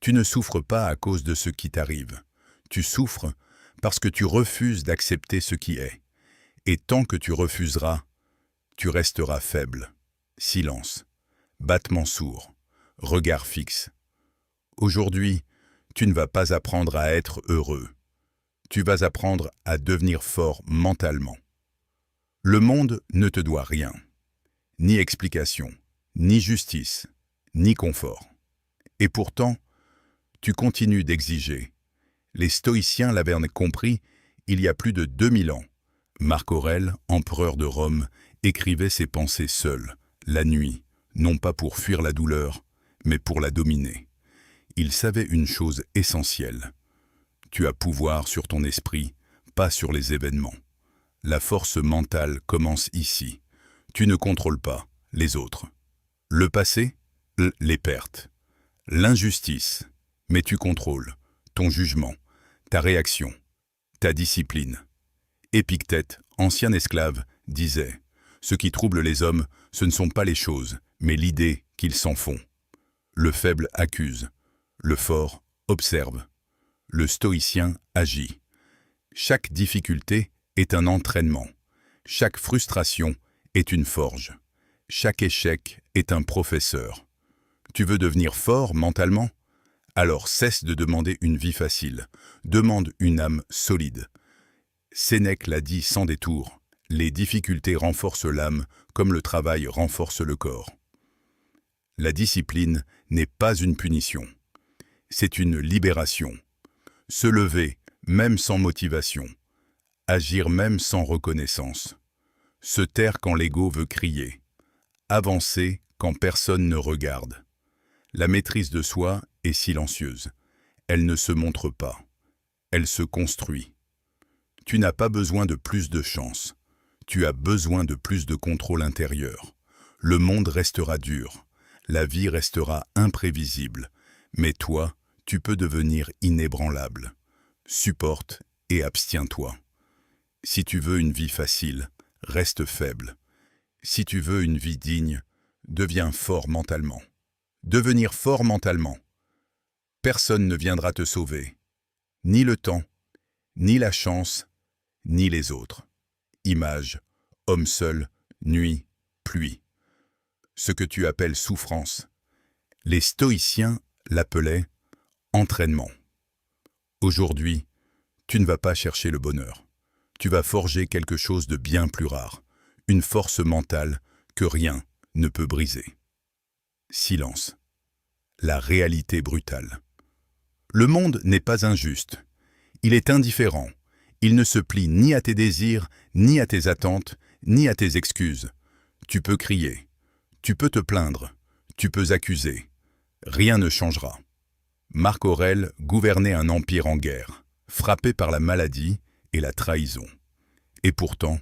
Tu ne souffres pas à cause de ce qui t'arrive. Tu souffres parce que tu refuses d'accepter ce qui est. Et tant que tu refuseras, tu resteras faible. Silence, battement sourd, regard fixe. Aujourd'hui, tu ne vas pas apprendre à être heureux. Tu vas apprendre à devenir fort mentalement. Le monde ne te doit rien. Ni explication, ni justice, ni confort. Et pourtant, tu continues d'exiger. Les stoïciens l'avaient compris il y a plus de 2000 ans. Marc Aurèle, empereur de Rome, écrivait ses pensées seul, la nuit, non pas pour fuir la douleur, mais pour la dominer. Il savait une chose essentielle. Tu as pouvoir sur ton esprit, pas sur les événements. La force mentale commence ici. Tu ne contrôles pas les autres. Le passé, les pertes. L'injustice, mais tu contrôles ton jugement, ta réaction, ta discipline. Épictète, ancien esclave, disait « Ce qui trouble les hommes, ce ne sont pas les choses, mais l'idée qu'ils s'en font. » Le faible accuse, le fort observe, le stoïcien agit. Chaque difficulté est un entraînement, chaque frustration est une forge, chaque échec est un professeur. Tu veux devenir fort mentalement? Alors cesse de demander une vie facile, demande une âme solide. Sénèque l'a dit sans détour, les difficultés renforcent l'âme comme le travail renforce le corps. La discipline n'est pas une punition, c'est une libération. Se lever, même sans motivation. Agir même sans reconnaissance. Se taire quand l'ego veut crier. Avancer quand personne ne regarde. La maîtrise de soi est silencieuse. Elle ne se montre pas. Elle se construit. Tu n'as pas besoin de plus de chance. Tu as besoin de plus de contrôle intérieur. Le monde restera dur. La vie restera imprévisible. Mais toi, tu peux devenir inébranlable. Supporte et abstiens-toi. Si tu veux une vie facile, reste faible. Si tu veux une vie digne, deviens fort mentalement. Devenir fort mentalement. Personne ne viendra te sauver. Ni le temps, ni la chance, ni les autres. Image, homme seul, nuit, pluie. Ce que tu appelles souffrance, les stoïciens l'appelaient entraînement. Aujourd'hui, tu ne vas pas chercher le bonheur. Tu vas forger quelque chose de bien plus rare, une force mentale que rien ne peut briser. Silence. La réalité brutale. Le monde n'est pas injuste. Il est indifférent. Il ne se plie ni à tes désirs, ni à tes attentes, ni à tes excuses. Tu peux crier. Tu peux te plaindre. Tu peux accuser. Rien ne changera. Marc Aurèle gouvernait un empire en guerre, frappé par la maladie et la trahison. Et pourtant,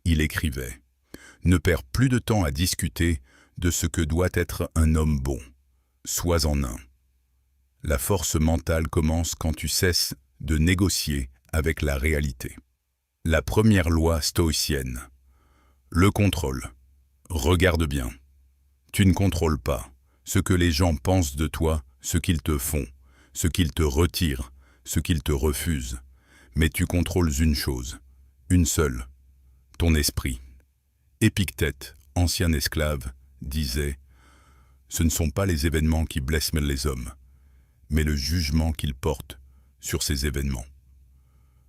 il écrivait « Ne perds plus de temps à discuter de ce que doit être un homme bon. Sois-en un. » La force mentale commence quand tu cesses de négocier avec la réalité. La première loi stoïcienne. Le contrôle. Regarde bien. Tu ne contrôles pas ce que les gens pensent de toi, ce qu'ils te font, ce qu'ils te retirent, ce qu'ils te refusent. Mais tu contrôles une chose, une seule, ton esprit. Épictète, ancien esclave, disait « Ce ne sont pas les événements qui blessent les hommes, mais le jugement qu'ils portent sur ces événements.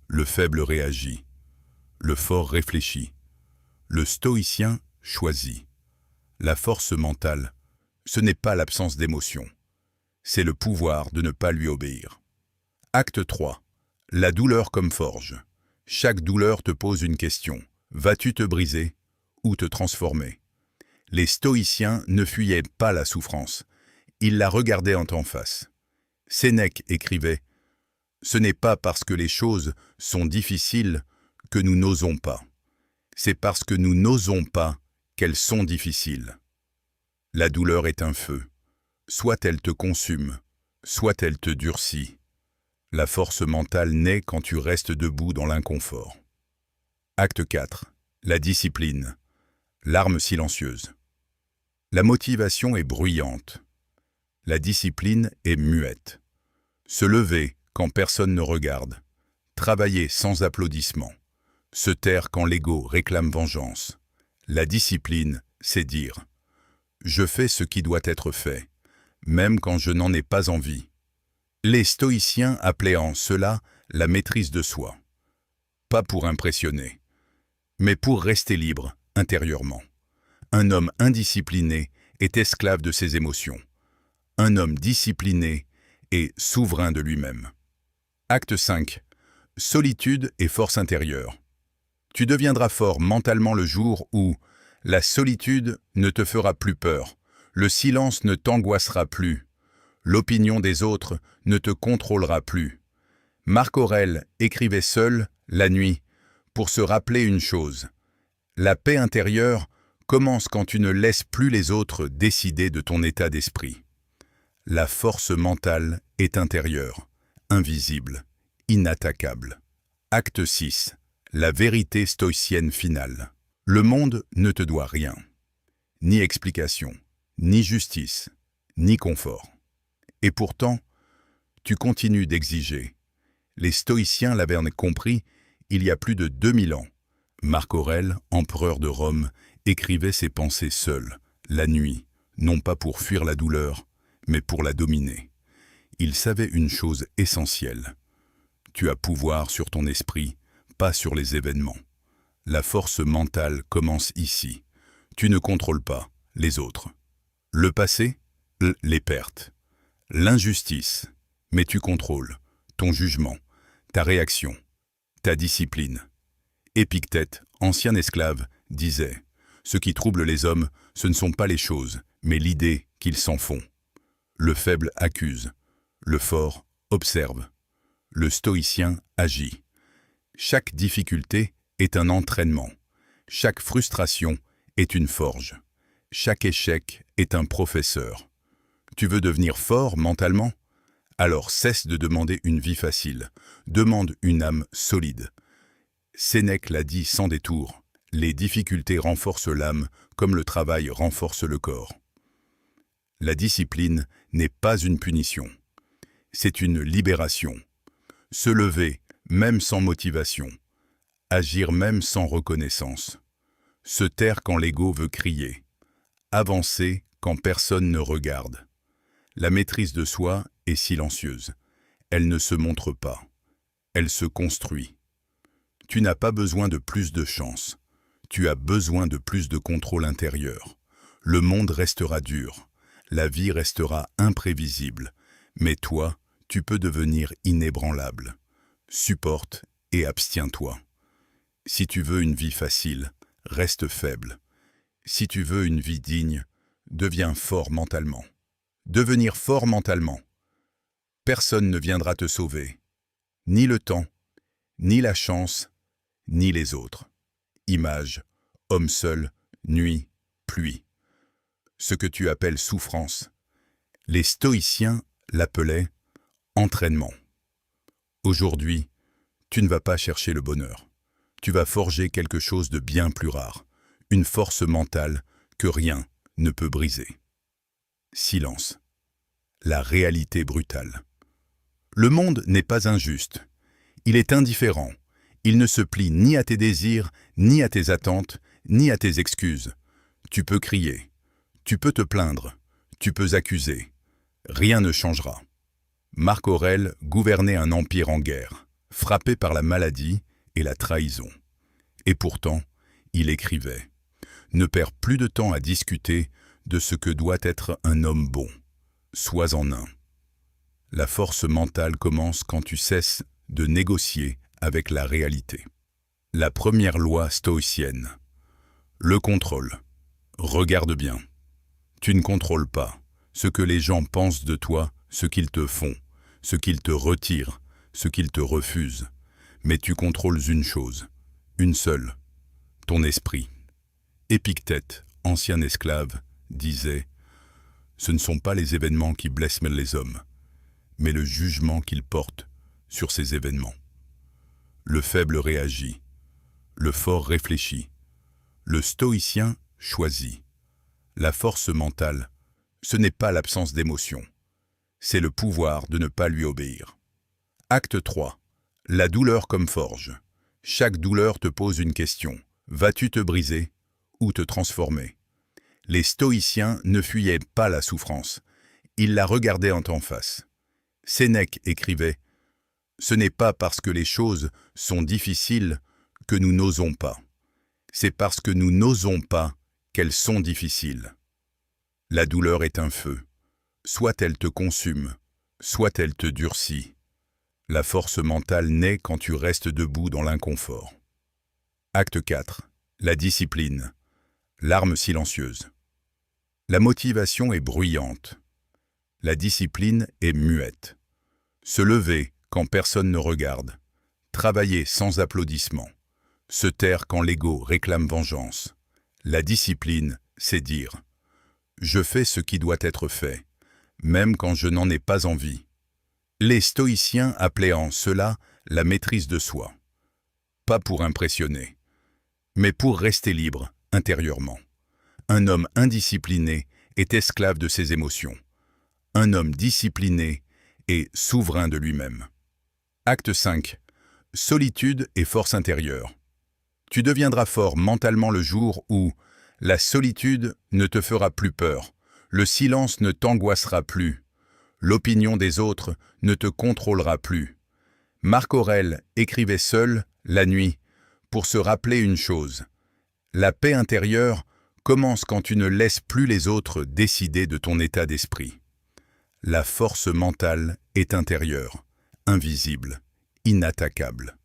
Le faible réagit, le fort réfléchit, le stoïcien choisit. La force mentale, ce n'est pas l'absence d'émotion, c'est le pouvoir de ne pas lui obéir. Acte 3. La douleur comme forge. Chaque douleur te pose une question. Vas-tu te briser ou te transformer? Les stoïciens ne fuyaient pas la souffrance, ils la regardaient en face. Sénèque écrivait « Ce n'est pas parce que les choses sont difficiles que nous n'osons pas. C'est parce que nous n'osons pas qu'elles sont difficiles. » La douleur est un feu. Soit elle te consume, soit elle te durcit. La force mentale naît quand tu restes debout dans l'inconfort. Acte 4. La discipline. L'arme silencieuse. La motivation est bruyante. La discipline est muette. Se lever quand personne ne regarde. Travailler sans applaudissements. Se taire quand l'ego réclame vengeance. La discipline, c'est dire « Je fais ce qui doit être fait, même quand je n'en ai pas envie ». Les stoïciens appelaient en cela la maîtrise de soi. Pas pour impressionner, mais pour rester libre intérieurement. Un homme indiscipliné est esclave de ses émotions. Un homme discipliné est souverain de lui-même. Acte 5. Solitude et force intérieure. Tu deviendras fort mentalement le jour où la solitude ne te fera plus peur, le silence ne t'angoissera plus, l'opinion des autres ne te contrôlera plus. Marc Aurèle écrivait seul, la nuit, pour se rappeler une chose. La paix intérieure commence quand tu ne laisses plus les autres décider de ton état d'esprit. La force mentale est intérieure, invisible, inattaquable. Acte 6. La vérité stoïcienne finale. Le monde ne te doit rien. Ni explication, ni justice, ni confort. Et pourtant, tu continues d'exiger. Les stoïciens l'avaient compris il y a plus de 2000 ans. Marc Aurèle, empereur de Rome, écrivait ses pensées seul, la nuit, non pas pour fuir la douleur, mais pour la dominer. Il savait une chose essentielle. Tu as pouvoir sur ton esprit, pas sur les événements. La force mentale commence ici. Tu ne contrôles pas les autres. Le passé, les pertes. L'injustice, mais tu contrôles ton jugement, ta réaction, ta discipline. Épictète, ancien esclave, disait « Ce qui trouble les hommes, ce ne sont pas les choses, mais l'idée qu'ils s'en font. Le faible accuse, le fort observe, le stoïcien agit. Chaque difficulté est un entraînement, chaque frustration est une forge, chaque échec est un professeur. Tu veux devenir fort mentalement? Alors cesse de demander une vie facile, demande une âme solide. Sénèque l'a dit sans détour, les difficultés renforcent l'âme comme le travail renforce le corps. La discipline n'est pas une punition, c'est une libération. Se lever, même sans motivation. Agir même sans reconnaissance. Se taire quand l'ego veut crier. Avancer quand personne ne regarde. La maîtrise de soi est silencieuse. Elle ne se montre pas. Elle se construit. Tu n'as pas besoin de plus de chance. Tu as besoin de plus de contrôle intérieur. Le monde restera dur. La vie restera imprévisible. Mais toi, tu peux devenir inébranlable. Supporte et abstiens-toi. Si tu veux une vie facile, reste faible. Si tu veux une vie digne, deviens fort mentalement. Devenir fort mentalement. Personne ne viendra te sauver. Ni le temps, ni la chance, ni les autres. Image, homme seul, nuit, pluie. Ce que tu appelles souffrance, les stoïciens l'appelaient entraînement. Aujourd'hui, tu ne vas pas chercher le bonheur. Tu vas forger quelque chose de bien plus rare, une force mentale que rien ne peut briser. Silence. La réalité brutale. Le monde n'est pas injuste. Il est indifférent. Il ne se plie ni à tes désirs, ni à tes attentes, ni à tes excuses. Tu peux crier. Tu peux te plaindre. Tu peux accuser. Rien ne changera. Marc Aurèle gouvernait un empire en guerre, frappé par la maladie et la trahison. Et pourtant, il écrivait « Ne perds plus de temps à discuter de ce que doit être un homme bon. Sois en un. » La force mentale commence quand tu cesses de négocier avec la réalité. La première loi stoïcienne. Le contrôle. Regarde bien. Tu ne contrôles pas ce que les gens pensent de toi, ce qu'ils te font, ce qu'ils te retirent, ce qu'ils te refusent. Mais tu contrôles une chose, une seule, ton esprit. Épictète, ancien esclave, disait « Ce ne sont pas les événements qui blessent les hommes, mais le jugement qu'ils portent sur ces événements. Le faible réagit, le fort réfléchit, le stoïcien choisit. La force mentale, ce n'est pas l'absence d'émotion, c'est le pouvoir de ne pas lui obéir. Acte 3. La douleur comme forge. Chaque douleur te pose une question. Vas-tu te briser ou te transformer? Les stoïciens ne fuyaient pas la souffrance. Ils la regardaient en face. Sénèque écrivait « Ce n'est pas parce que les choses sont difficiles que nous n'osons pas. C'est parce que nous n'osons pas qu'elles sont difficiles. » La douleur est un feu. Soit elle te consume, soit elle te durcit. La force mentale naît quand tu restes debout dans l'inconfort. Acte 4. La discipline. L'arme silencieuse. La motivation est bruyante. La discipline est muette. Se lever quand personne ne regarde. Travailler sans applaudissement. Se taire quand l'ego réclame vengeance. La discipline, c'est dire « Je fais ce qui doit être fait, même quand je n'en ai pas envie. » Les stoïciens appelaient en cela la maîtrise de soi. Pas pour impressionner, mais pour rester libre intérieurement. Un homme indiscipliné est esclave de ses émotions. Un homme discipliné est souverain de lui-même. Acte 5. Solitude et force intérieure. Tu deviendras fort mentalement le jour où la solitude ne te fera plus peur, le silence ne t'angoissera plus, l'opinion des autres ne te contrôlera plus. Marc Aurèle écrivait seul, la nuit, pour se rappeler une chose. La paix intérieure commence quand tu ne laisses plus les autres décider de ton état d'esprit. La force mentale est intérieure, invisible, inattaquable.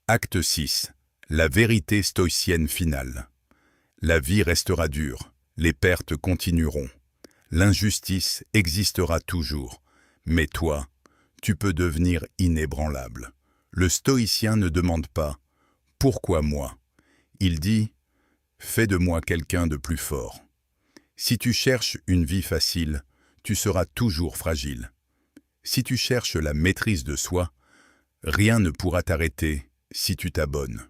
Acte 6. La vérité stoïcienne finale. La vie restera dure, les pertes continueront. L'injustice existera toujours, mais toi, tu peux devenir inébranlable. Le stoïcien ne demande pas « Pourquoi moi ?» Il dit « Fais de moi quelqu'un de plus fort. » Si tu cherches une vie facile, tu seras toujours fragile. Si tu cherches la maîtrise de soi, rien ne pourra t'arrêter si tu t'abonnes.